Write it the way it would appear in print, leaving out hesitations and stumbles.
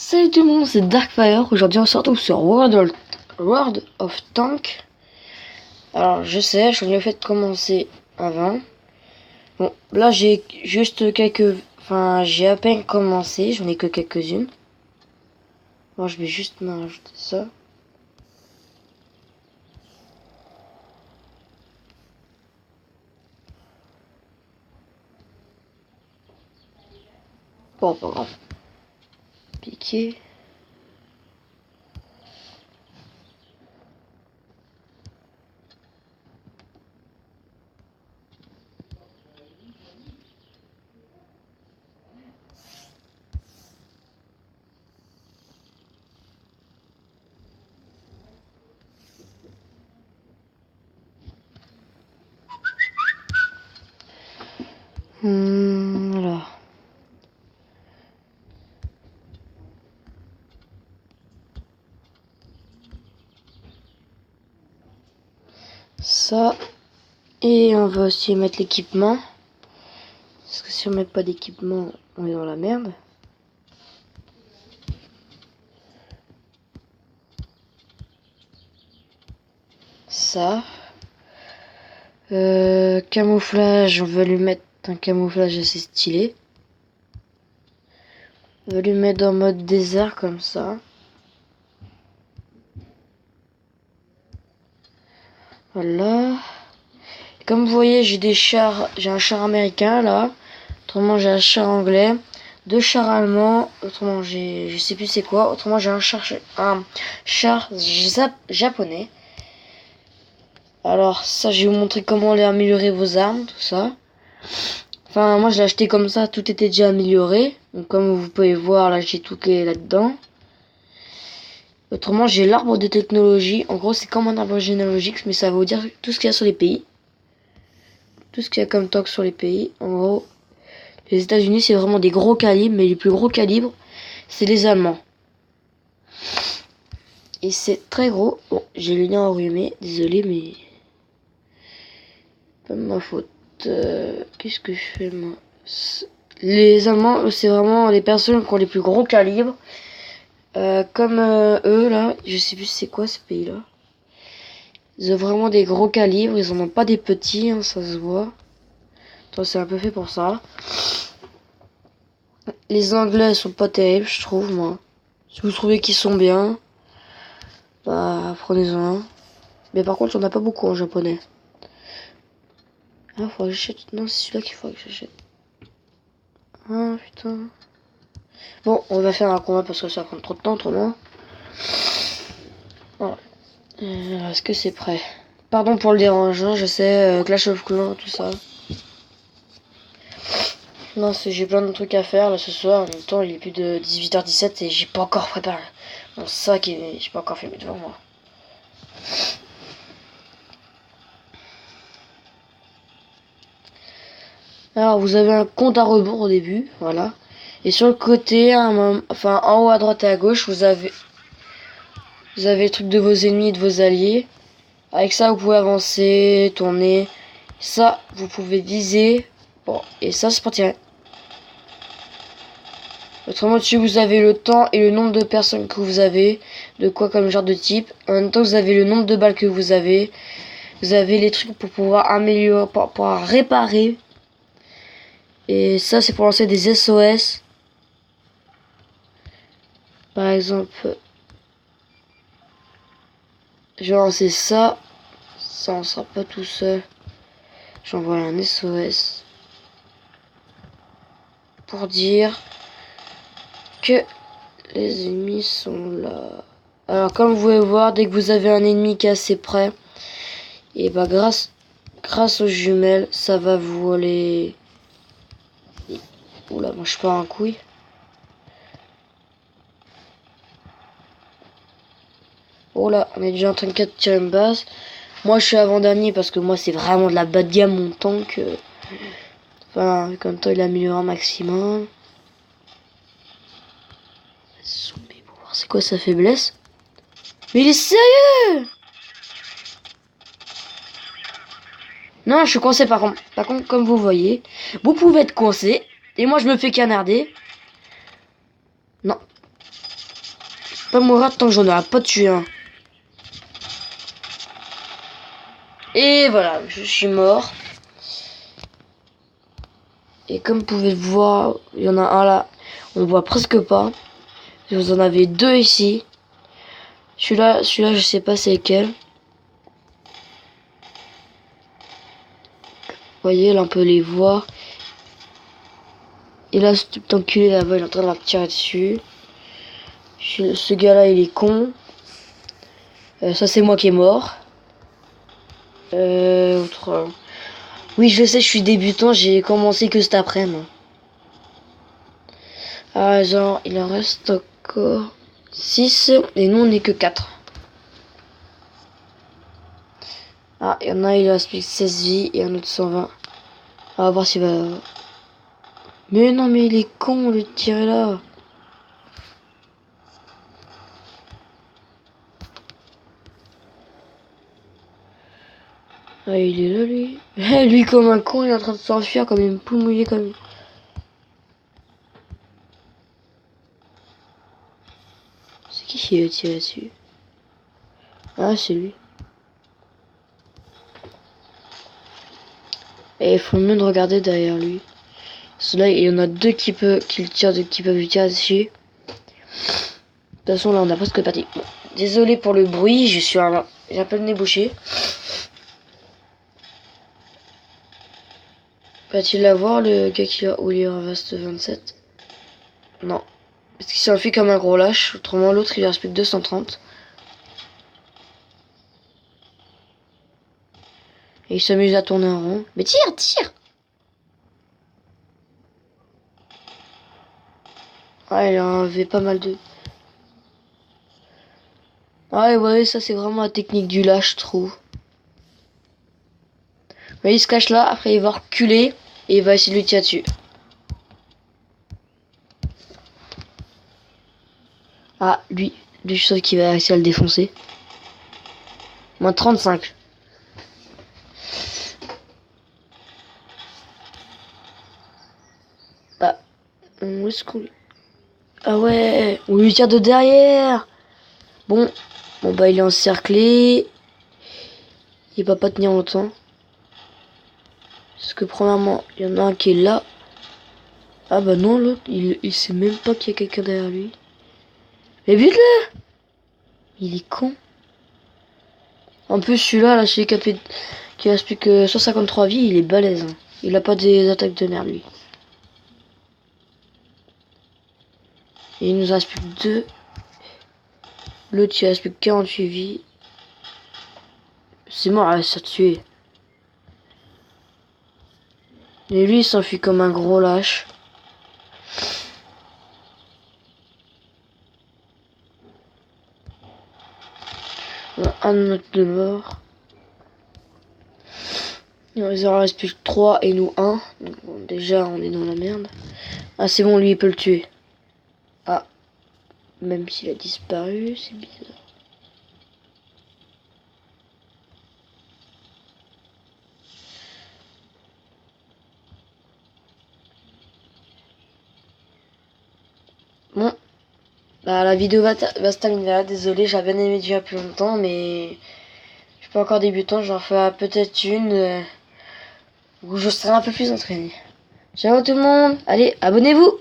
Salut tout le monde, c'est Darkfire. Aujourd'hui on se retrouve sur World of Tank. Alors je sais, je l'ai fait commencer avant. Bon, là j'ai juste j'ai à peine commencé, j'en ai que quelques-unes. Bon, je vais juste m'ajouter ça. Bon, pas grave. Piquer. Voilà. Ça. Et on va aussi mettre l'équipement. Parce que si on met pas d'équipement, on est dans la merde. Ça. Camouflage, on va lui mettre un camouflage assez stylé. On va lui mettre en mode désert comme ça. Voilà. Comme vous voyez, j'ai des chars. J'ai un char américain là. Autrement, j'ai un char anglais. Deux chars allemands. Autrement, je sais plus c'est quoi. Autrement, j'ai un char japonais. Alors ça, je vais vous montrer comment améliorer vos armes, tout ça. Enfin, moi je l'ai acheté comme ça, tout était déjà amélioré. Donc comme vous pouvez voir, là j'ai tout qui est là-dedans. Autrement, j'ai l'arbre de technologie. En gros, c'est comme un arbre généalogique, mais ça va vous dire tout ce qu'il y a sur les pays. Tout ce qu'il y a comme tank sur les pays. En gros, les États-Unis, c'est vraiment des gros calibres, mais les plus gros calibres, c'est les Allemands. Et c'est très gros. Bon, j'ai le nez enrhumé, désolé, mais pas de ma faute. Qu'est-ce que je fais moi? Les Allemands, c'est vraiment les personnes qui ont les plus gros calibres. Comme eux là, je sais plus c'est quoi ce pays là. Ils ont vraiment des gros calibres, ils en ont pas des petits, hein, ça se voit. Toi c'est un peu fait pour ça. Les Anglais sont pas terribles, je trouve moi. Si vous trouvez qu'ils sont bien, bah prenez-en un. Mais par contre, on a pas beaucoup en japonais. Ah, faudrait que j'achète. Non, c'est celui-là qu'il faut que j'achète. Ah putain. Bon, on va faire un combat parce que ça va prendre trop de temps autrement. Voilà. Est-ce que c'est prêt? Pardon pour le dérangement, je sais, Clash of Clans, tout ça. Non, j'ai plein de trucs à faire là ce soir. En même temps, il est plus de 18h17 et j'ai pas encore préparé mon sac et j'ai pas encore fait mes devoirs moi. Alors, vous avez un compte à rebours au début, voilà. Et sur le côté, enfin en haut à droite et à gauche, vous avez le truc de vos ennemis et de vos alliés. Avec ça, vous pouvez avancer, tourner. Ça, vous pouvez viser. Bon, et ça, c'est pour tirer. Autrement, dessus, vous avez le temps et le nombre de personnes que vous avez. De quoi comme genre de type. En même temps, vous avez le nombre de balles que vous avez. Vous avez les trucs pour pouvoir améliorer, pour pouvoir réparer. Et ça, c'est pour lancer des SOS. Par exemple, je vais lancer ça. Ça, on sera pas tout seul. J'envoie un SOS. Pour dire que les ennemis sont là. Alors comme vous pouvez voir, dès que vous avez un ennemi qui est assez près, et bah grâce aux jumelles, ça va vous aller. Oula, moi je pars un couille. Oh là, on est déjà en train de tirer une base. Moi je suis avant-dernier parce que moi c'est vraiment de la bas de gamme mon tank. Enfin, comme toi il a amélioré un maximum. C'est quoi sa faiblesse? Mais il est sérieux? Non, je suis coincé par contre. Par contre, comme vous voyez, vous pouvez être coincé. Et moi, je me fais canarder. Non. Pas mourir tant que j'en aurai pas tué un. Et voilà, je suis mort. Et comme vous pouvez le voir, il y en a un là, on voit presque pas. Vous en avez deux ici. Celui-là, je sais pas c'est lequel. Vous voyez, là on peut les voir. Et là, ce petit enculé là-bas, il est en train de leur tirer dessus. Ce gars-là, il est con. Ça, c'est moi qui est mort. Autre... Oui, je sais, je suis débutant, j'ai commencé que cet après-midi. Ah, genre, il en reste encore 6 et nous, on n'est que 4. Ah, il y en a, il a 16 vies et un autre 120. On va voir s'il va... Mais non, mais il est con, le tirer là. Ah, il est là, lui. Lui, comme un con, il est en train de s'enfuir comme une poule mouillée comme... C'est qui a tiré dessus? Ah, c'est lui. Et il faut mieux de regarder derrière lui. Là, il y en a deux qui peuvent lui tirer dessus. De toute façon, là, on a presque parti. Bon, désolé pour le bruit, j'ai un peu le nez bouché. Va-t-il l'avoir, le gars où il reste 27? Non. Parce qu'il s'enfuit comme un gros lâche. Autrement, l'autre, il lui reste plus que 230. Et il s'amuse à tourner en rond. Mais tire, tire! Ah, il a enlevé pas mal de... Ah, ouais, ça, c'est vraiment la technique du lâche, je trouve. Mais il se cache là, après il va reculer et il va essayer de lui tirer dessus. Ah, lui, je suis sûr qu'il va réussir à le défoncer. Moins 35. Ah, où est-ce qu'on... Ah ouais, on lui tire de derrière. Bon, bah il est encerclé. Il va pas tenir longtemps. Parce que premièrement, il y en a un qui est là. Ah bah non, l'autre, il sait même pas qu'il y a quelqu'un derrière lui. Mais bute-le! Il est con. En plus, celui-là, là, celui qui reste plus que 153 vies, il est balèze. Hein. Il a pas des attaques de nerfs, lui. Et il nous reste plus que 2. L'autre, il reste plus que 48 vies. C'est mort, elle s'est tué. Et lui, il s'enfuit comme un gros lâche. Un autre de mort. Il en reste plus que 3 et nous 1. Donc, bon, déjà, on est dans la merde. Ah, c'est bon, lui, il peut le tuer. Ah. Même s'il a disparu, c'est bizarre. Bon. Bah, la vidéo va se terminer là. Désolé, j'avais bien aimé déjà plus longtemps, mais... Je suis pas encore débutant, j'en ferai peut-être une où je serai un peu plus entraîné. Ciao tout le monde, allez, abonnez-vous!